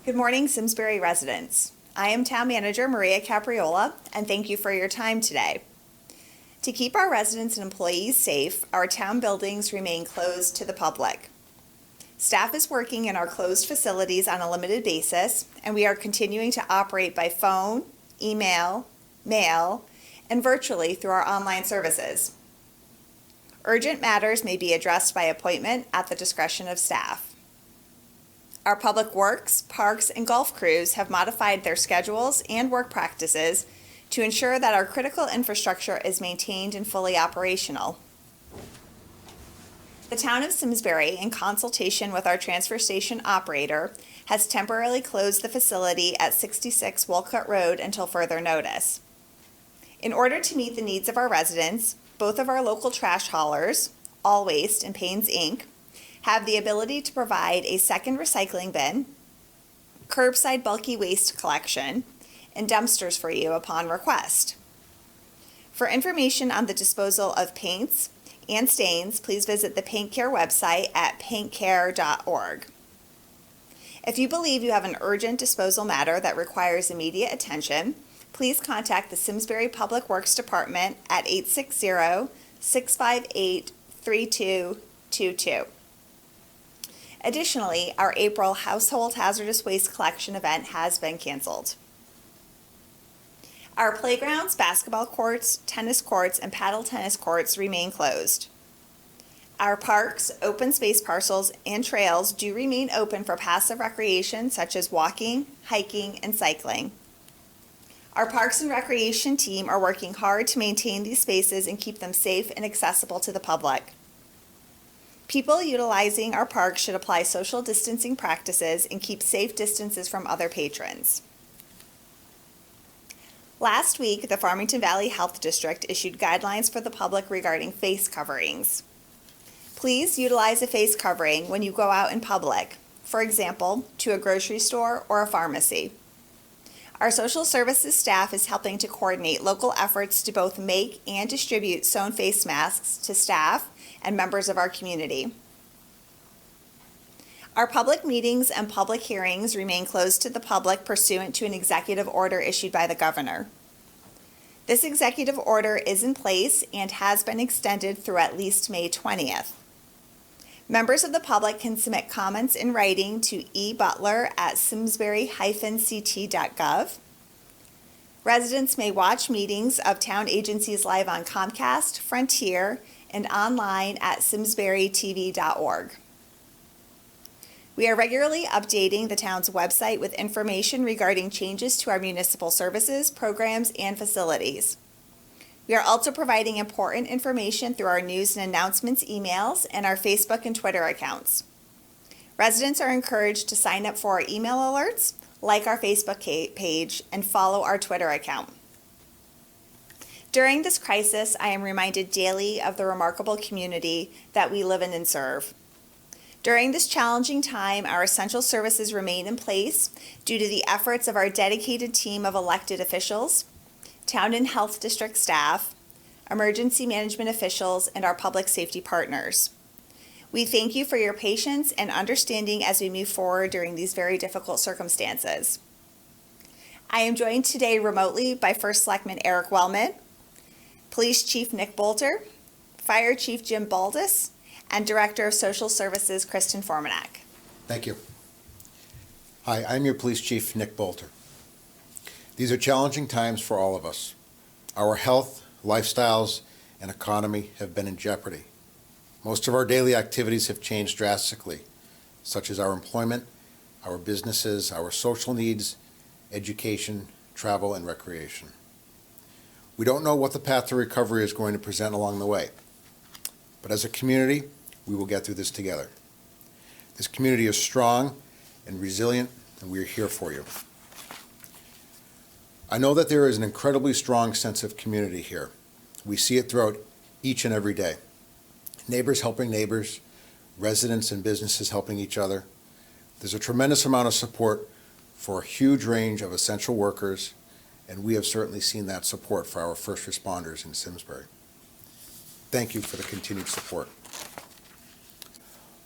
Good morning, Simsbury residents. I am Town Manager Maria Capriola, and thank you for your time today. To keep our residents and employees safe, our town buildings remain closed to the public. Staff is working in our closed facilities on a limited basis, and we are continuing to operate by phone, email, mail, and virtually through our online services. Urgent matters may be addressed by appointment at the discretion of staff. Our public works, parks, and golf crews have modified their schedules and work practices to ensure that our critical infrastructure is maintained and fully operational. The town of Simsbury, in consultation with our transfer station operator, has temporarily closed the facility at 66 Walcott Road until further notice. In order to meet the needs of our residents, both of our local trash haulers, All Waste and Paynes Inc., have the ability to provide a second recycling bin, curbside bulky waste collection, and dumpsters for you upon request. For information on the disposal of paints and stains, please visit the Paint Care website at paintcare.org. If you believe you have an urgent disposal matter that requires immediate attention, please contact the Simsbury Public Works Department at 860-658-3222. Additionally, our April Household Hazardous Waste Collection event has been canceled. Our playgrounds, basketball courts, tennis courts, and paddle tennis courts remain closed. Our parks, open space parcels, and trails do remain open for passive recreation such as walking, hiking, and cycling. Our Parks and Recreation team are working hard to maintain these spaces and keep them safe and accessible to the public. People utilizing our parks should apply social distancing practices and keep safe distances from other patrons. Last week, the Farmington Valley Health District issued guidelines for the public regarding face coverings. Please utilize a face covering when you go out in public, for example, to a grocery store or a pharmacy. Our social services staff is helping to coordinate local efforts to both make and distribute sewn face masks to staff and members of our community. Our public meetings and public hearings remain closed to the public pursuant to an executive order issued by the governor. This executive order is in place and has been extended through at least May 20th. Members of the public can submit comments in writing to ebutler@simsbury-ct.gov. Residents may watch meetings of town agencies live on Comcast, Frontier, and online at simsburytv.org. We are regularly updating the town's website with information regarding changes to our municipal services, programs, and facilities. We are also providing important information through our news and announcements emails and our Facebook and Twitter accounts. Residents are encouraged to sign up for our email alerts, like our Facebook page, and follow our Twitter account. During this crisis, I am reminded daily of the remarkable community that we live in and serve. During this challenging time, our essential services remain in place due to the efforts of our dedicated team of elected officials, Town and Health District staff, emergency management officials, and our public safety partners. We thank you for your patience and understanding as we move forward during these very difficult circumstances. I am joined today remotely by First Selectman Eric Wellman, Police Chief Nick Boulter, Fire Chief Jim Baldis, and Director of Social Services Kristen Formanak. Thank you. Hi, I'm your Police Chief Nick Boulter. These are challenging times for all of us. Our health, lifestyles, and economy have been in jeopardy. Most of our daily activities have changed drastically, such as our employment, our businesses, our social needs, education, travel, and recreation. We don't know what the path to recovery is going to present along the way, but as a community, we will get through this together. This community is strong and resilient, and we are here for you. I know that there is an incredibly strong sense of community here. We see it throughout each and every day. Neighbors helping neighbors, residents and businesses helping each other. There's a tremendous amount of support for a huge range of essential workers, and we have certainly seen that support for our first responders in Simsbury. Thank you for the continued support.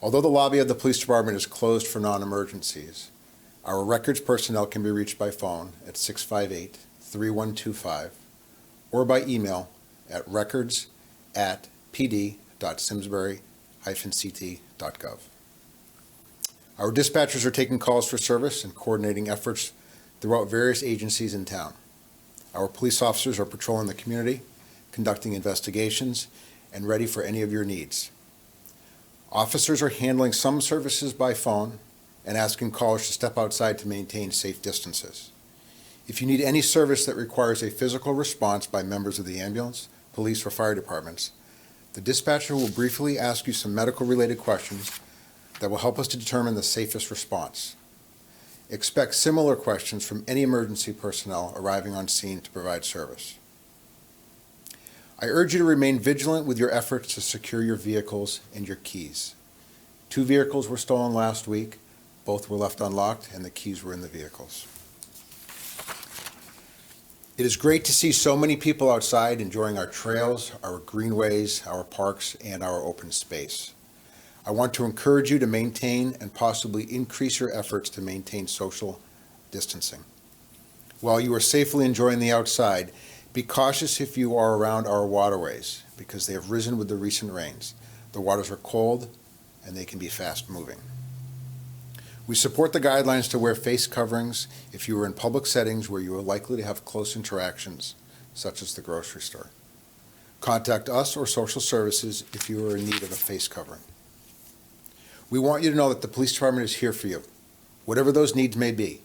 Although the lobby of the police department is closed for non-emergencies, Our records personnel can be reached by phone at 658-3125 or by email at records@pd.simsbury-ct.gov. Our dispatchers are taking calls for service and coordinating efforts throughout various agencies in town. Our police officers are patrolling the community, conducting investigations, and ready for any of your needs. Officers are handling some services by phone and asking callers to step outside to maintain safe distances. If you need any service that requires a physical response by members of the ambulance, police, or fire departments, the dispatcher will briefly ask you some medical-related questions that will help us to determine the safest response. Expect similar questions from any emergency personnel arriving on scene to provide service. I urge you to remain vigilant with your efforts to secure your vehicles and your keys. 2 vehicles were stolen last week. Both were left unlocked, and the keys were in the vehicles. It is great to see so many people outside enjoying our trails, our greenways, our parks, and our open space. I want to encourage you to maintain and possibly increase your efforts to maintain social distancing. While you are safely enjoying the outside, be cautious if you are around our waterways because they have risen with the recent rains. The waters are cold and they can be fast-moving. We support the guidelines to wear face coverings if you are in public settings where you are likely to have close interactions, such as the grocery store. Contact us or social services if you are in need of a face covering. We want you to know that the police department is here for you, whatever those needs may be.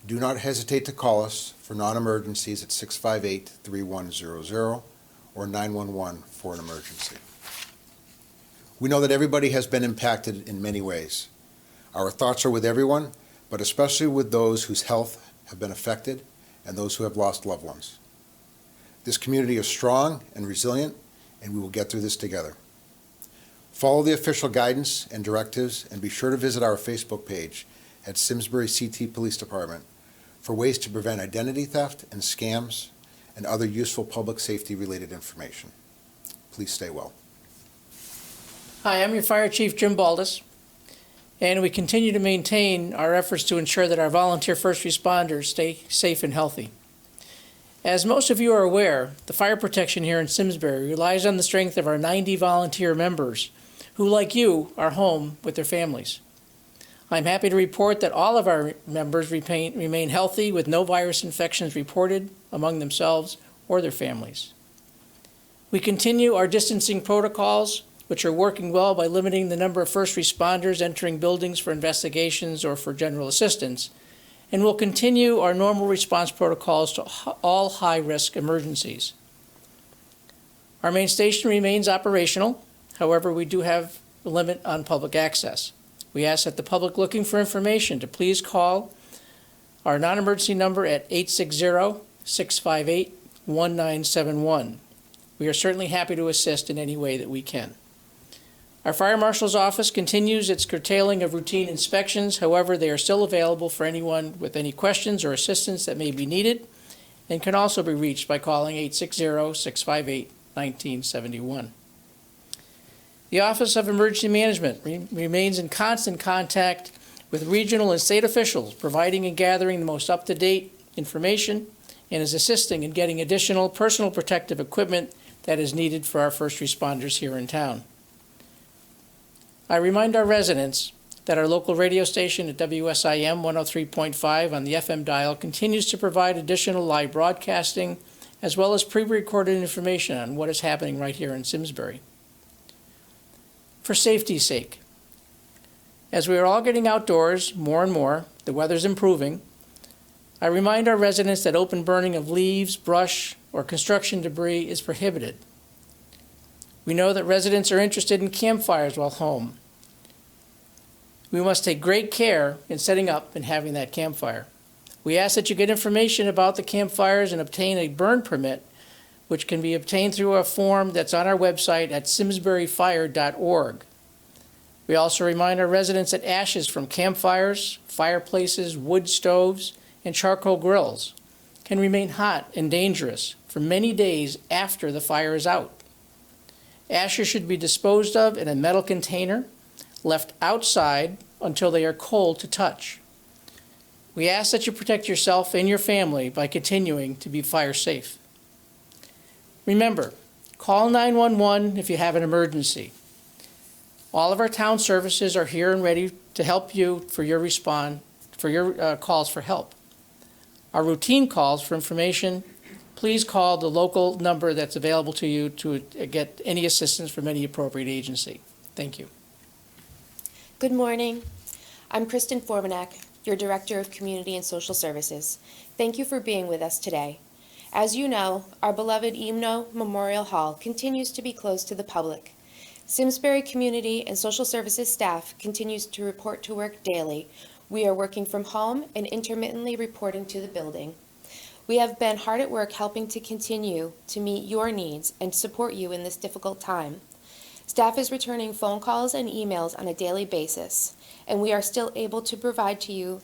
Do not hesitate to call us for non-emergencies at 658-3100 or 911 for an emergency. We know that everybody has been impacted in many ways. Our thoughts are with everyone, but especially with those whose health have been affected and those who have lost loved ones. This community is strong and resilient, and we will get through this together. Follow the official guidance and directives, and be sure to visit our Facebook page at Simsbury CT Police Department for ways to prevent identity theft and scams and other useful public safety-related information. Please stay well. Hi, I'm your Fire Chief, Jim Baldis, and we continue to maintain our efforts to ensure that our volunteer first responders stay safe and healthy. As most of you are aware, the fire protection here in Simsbury relies on the strength of our 90 volunteer members who, like you, are home with their families. I'm happy to report that all of our members remain healthy with no virus infections reported among themselves or their families. We continue our distancing protocols, which are working well by limiting the number of first responders entering buildings for investigations or for general assistance, and will continue our normal response protocols to all high-risk emergencies. Our main station remains operational. However, we do have a limit on public access. We ask that the public looking for information to please call our non-emergency number at 860-658-1971. We are certainly happy to assist in any way that we can. Our Fire Marshal's office continues its curtailing of routine inspections. However, they are still available for anyone with any questions or assistance that may be needed, and can also be reached by calling 860-658-1971. The Office of Emergency Management remains in constant contact with regional and state officials, providing and gathering the most up-to-date information, and is assisting in getting additional personal protective equipment that is needed for our first responders here in town. I remind our residents that our local radio station at WSIM 103.5 on the FM dial continues to provide additional live broadcasting as well as pre-recorded information on what is happening right here in Simsbury. For safety's sake, as we are all getting outdoors more and more, the weather's improving, I remind our residents that open burning of leaves, brush, or construction debris is prohibited. We know that residents are interested in campfires while home. We must take great care in setting up and having that campfire. We ask that you get information about the campfires and obtain a burn permit, which can be obtained through a form that's on our website at simsburyfire.org. We also remind our residents that ashes from campfires, fireplaces, wood stoves, and charcoal grills can remain hot and dangerous for many days after the fire is out. Ashes should be disposed of in a metal container, left outside until they are cold to touch. We ask that you protect yourself and your family by continuing to be fire safe. Remember, call 911 if you have an emergency. All of our town services are here and ready to help you for your calls for help. Our routine calls for information, please call the local number that's available to you to get any assistance from any appropriate agency. Thank you. Good morning. I'm Kristen Formanek, your Director of Community and Social Services. Thank you for being with us today. As you know, our beloved Eamno Memorial Hall continues to be closed to the public. Simsbury Community and Social Services staff continues to report to work daily. We are working from home and intermittently reporting to the building. We have been hard at work helping to continue to meet your needs and support you in this difficult time. Staff is returning phone calls and emails on a daily basis, and we are still able to provide to you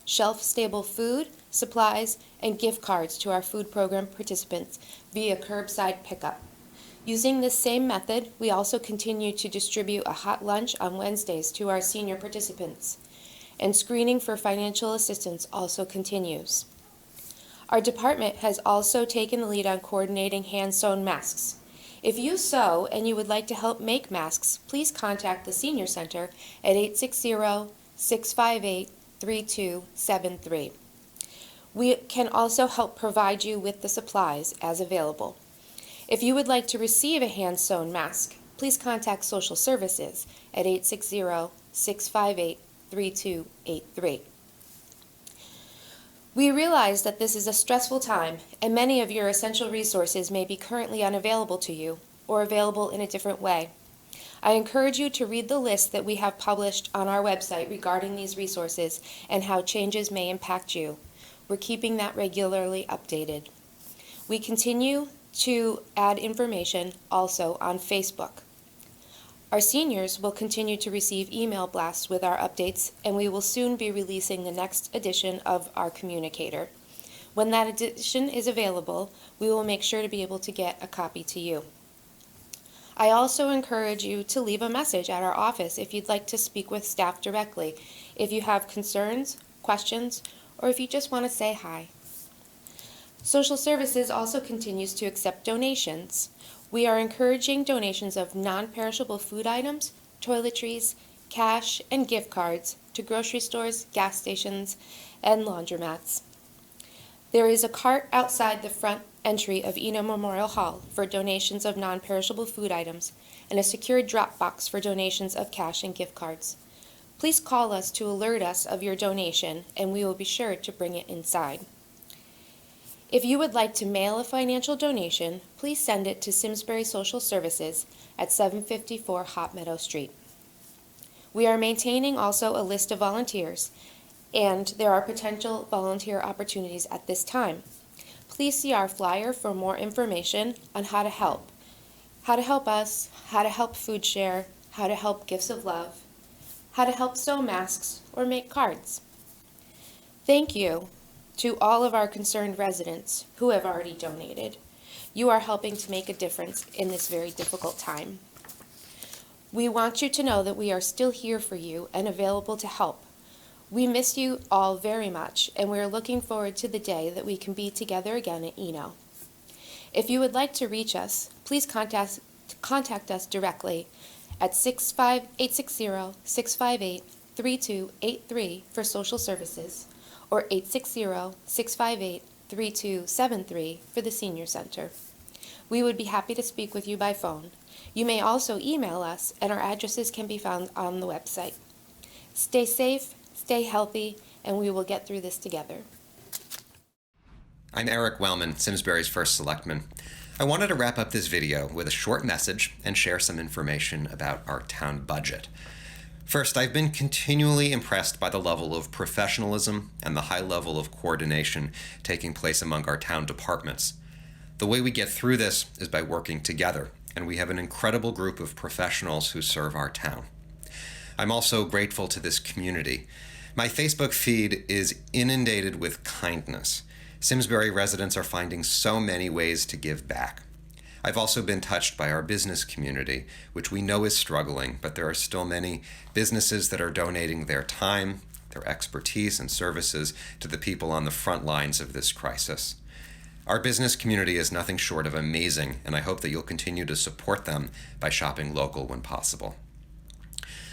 shelf-stable food, supplies, and gift cards to our food program participants via curbside pickup. Using this same method, we also continue to distribute a hot lunch on Wednesdays to our senior participants, and screening for financial assistance also continues. Our department has also taken the lead on coordinating hand-sewn masks. If you sew and you would like to help make masks, please contact the Senior Center at 860-658-3273. We can also help provide you with the supplies as available. If you would like to receive a hand-sewn mask, please contact Social Services at 860-658-3283. We realize that this is a stressful time, and many of your essential resources may be currently unavailable to you or available in a different way. I encourage you to read the list that we have published on our website regarding these resources and how changes may impact you. We're keeping that regularly updated. We continue to add information also on Facebook. Our seniors will continue to receive email blasts with our updates, and we will soon be releasing the next edition of our communicator. When that edition is available, we will make sure to be able to get a copy to you. I also encourage you to leave a message at our office if you'd like to speak with staff directly, if you have concerns, questions, or if you just want to say hi. Social Services also continues to accept donations. We are encouraging donations of non-perishable food items, toiletries, cash, and gift cards to grocery stores, gas stations, and laundromats. There is a cart outside the front entry of Eamno Memorial Hall for donations of non-perishable food items and a secured drop box for donations of cash and gift cards. Please call us to alert us of your donation, and we will be sure to bring it inside. If you would like to mail a financial donation, please send it to Simsbury Social Services at 754 Hot Meadow Street. We are maintaining also a list of volunteers, and there are potential volunteer opportunities at this time. Please see our flyer for more information on how to help us, how to help food share, how to help gifts of love, how to help sew masks or make cards. Thank you to all of our concerned residents who have already donated. You are helping to make a difference in this very difficult time. We want you to know that we are still here for you and available to help. We miss you all very much, and we are looking forward to the day that we can be together again at Eamno. If you would like to reach us, please contact us directly at 860-658-3283 for Social Services, or 860-658-3273 for the Senior Center. We would be happy to speak with you by phone. You may also email us, and our addresses can be found on the website. Stay safe, stay healthy, and we will get through this together. I'm Eric Wellman, Simsbury's first selectman. I wanted to wrap up this video with a short message and share some information about our town budget. First, I've been continually impressed by the level of professionalism and the high level of coordination taking place among our town departments. The way we get through this is by working together, and we have an incredible group of professionals who serve our town. I'm also grateful to this community. My Facebook feed is inundated with kindness. Simsbury residents are finding so many ways to give back. I've also been touched by our business community, which we know is struggling, but there are still many businesses that are donating their time, their expertise and services to the people on the front lines of this crisis. Our business community is nothing short of amazing, and I hope that you'll continue to support them by shopping local when possible.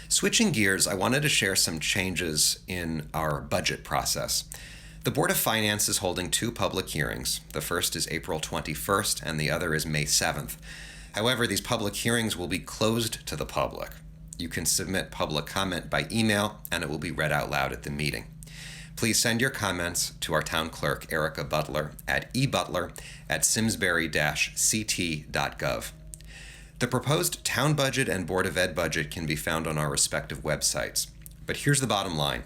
Switching gears, I wanted to share some changes in our budget process. The Board of Finance is holding 2 public hearings. The first is April 21st, and the other is May 7th. However, these public hearings will be closed to the public. You can submit public comment by email, and it will be read out loud at the meeting. Please send your comments to our town clerk, Erica Butler, at ebutler@simsbury-ct.gov. The proposed town budget and Board of Ed budget can be found on our respective websites. But here's the bottom line.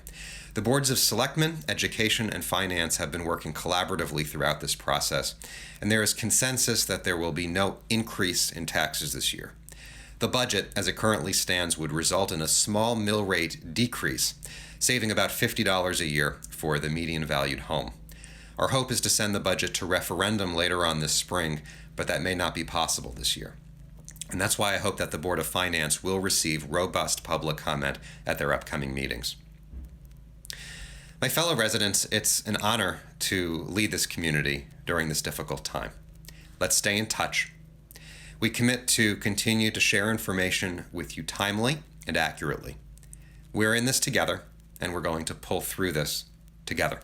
The boards of Selectmen, Education, and Finance have been working collaboratively throughout this process, and there is consensus that there will be no increase in taxes this year. The budget, as it currently stands, would result in a small mill rate decrease, saving about $50 a year for the median valued home. Our hope is to send the budget to referendum later on this spring, but that may not be possible this year. And that's why I hope that the Board of Finance will receive robust public comment at their upcoming meetings. My fellow residents, it's an honor to lead this community during this difficult time. Let's stay in touch. We commit to continue to share information with you timely and accurately. We're in this together, and we're going to pull through this together.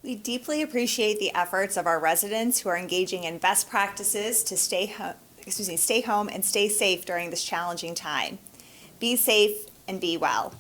We deeply appreciate the efforts of our residents who are engaging in best practices to stay home and stay safe during this challenging time. Be safe and be well.